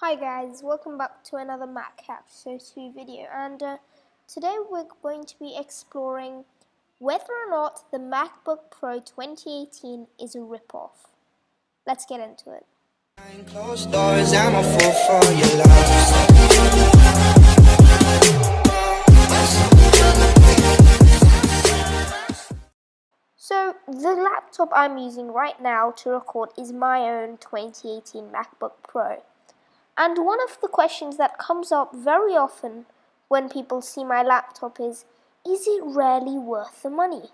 Hi guys, welcome back to another Mac Episode 2 video, and today we're going to be exploring whether or not the MacBook Pro 2018 is a rip-off. Let's get into it. Closed doors, I'm a fool for your love. So, the laptop I'm using right now to record is my own 2018 MacBook Pro. And one of the questions that comes up very often when people see my laptop is it really worth the money?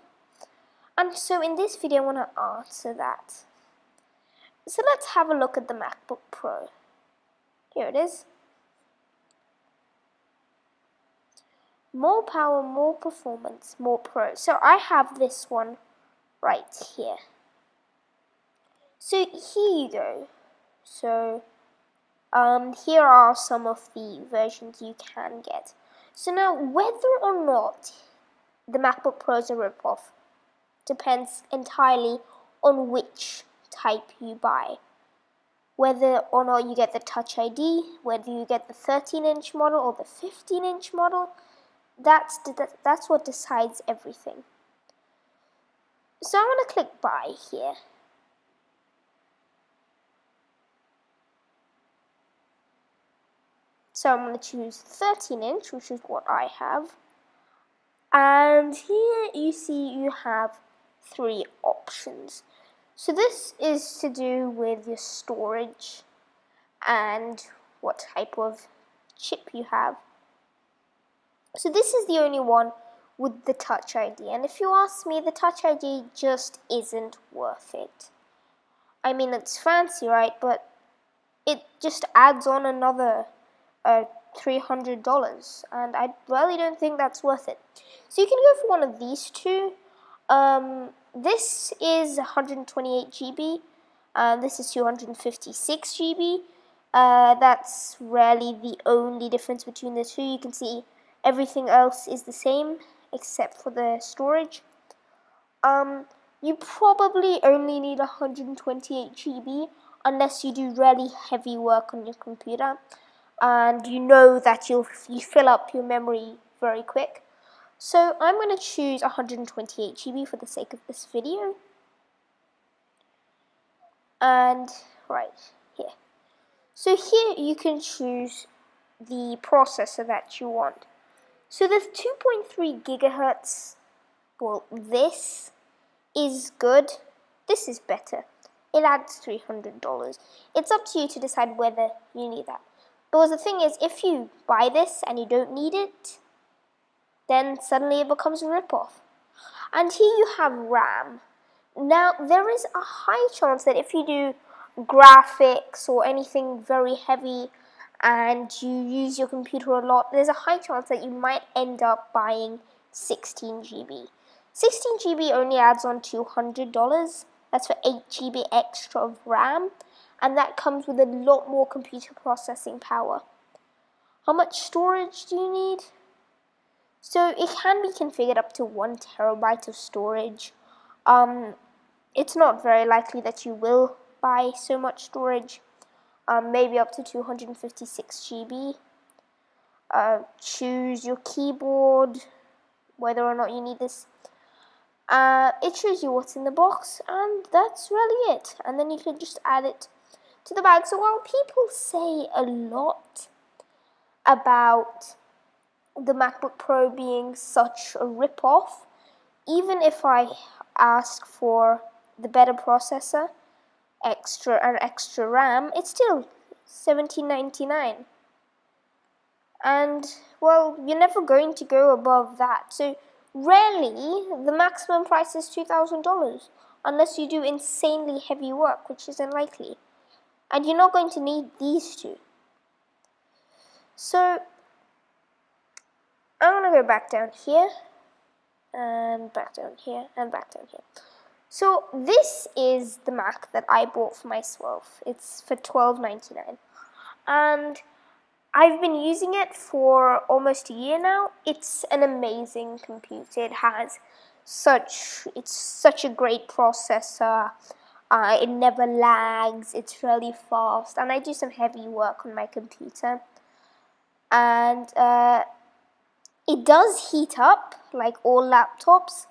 And so in this video I want to answer that. So let's have a look at the MacBook Pro. Here it is. More power, more performance, more pro. So I have this one right here. So here you go. So here are some of the versions you can get. So now, whether or not the MacBook Pro is a ripoff depends entirely on which type you buy. Whether or not you get the Touch ID, whether you get the 13-inch model or the 15-inch model, that's what decides everything. So I'm going to click buy here. So I'm going to choose 13-inch, which is what I have. And here you see you have three options. So this is to do with your storage and what type of chip you have. So this is the only one with the Touch ID. And if you ask me, the Touch ID just isn't worth it. I mean, it's fancy, right? But it just adds on another $300, and I really don't think that's worth it. So you can go for one of these two. This is 128 GB, this is 256 GB. That's really the only difference between the two. You can see everything else is the same except for the storage. You probably only need 128 GB unless you do really heavy work on your computer and you know that you fill up your memory very quick. So I'm going to choose 128 GB for the sake of this video. And right here. So here you can choose the processor that you want. So the 2.3 gigahertz, well, this is good. This is better. It adds $300. It's up to you to decide whether you need that. Because the thing is, if you buy this and you don't need it, then suddenly it becomes a ripoff. And here you have RAM. Now, there is a high chance that if you do graphics or anything very heavy and you use your computer a lot, there's a high chance that you might end up buying 16 GB. 16 GB only adds on $200. That's for 8 GB extra of RAM. And that comes with a lot more computer processing power. How much storage do you need? So it can be configured up to 1 terabyte of storage. It's not very likely that you will buy so much storage. Maybe up to 256 GB. Choose your keyboard, whether or not you need this. It shows you what's in the box, and that's really it. And then you can just add it to the bag. So while people say a lot about the MacBook Pro being such a rip-off, even if I ask for the better processor, extra RAM, it's still $17.99. And well, you're never going to go above that. So rarely the maximum price is $2,000 unless you do insanely heavy work, which is unlikely. And you're not going to need these two. So I'm going to go back down here, and back down here, and back down here. So this is the Mac that I bought for myself. It's for $12.99. And I've been using it for almost a year now. It's an amazing computer. It's such a great processor. It never lags, it's really fast, and I do some heavy work on my computer. And it does heat up like all laptops,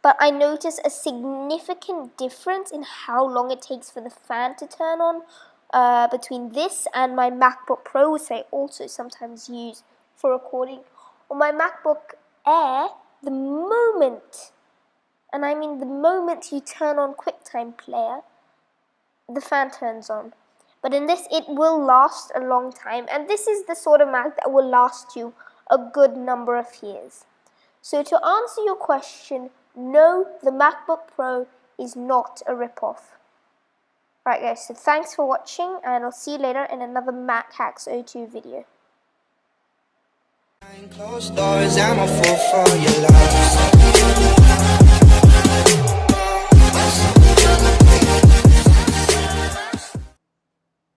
but I notice a significant difference in how long it takes for the fan to turn on between this and my MacBook Pro, which I also sometimes use for recording. On my MacBook Air, the moment, and I mean the moment you turn on QuickTime Player, the fan turns on. But in this, it will last a long time, and this is the sort of Mac that will last you a good number of years. So to answer your question, no, the MacBook Pro is not a rip-off. Alright guys, so thanks for watching, and I'll see you later in another Mac Hacks 02 video. Behind closed doors, I'm a fool for your love.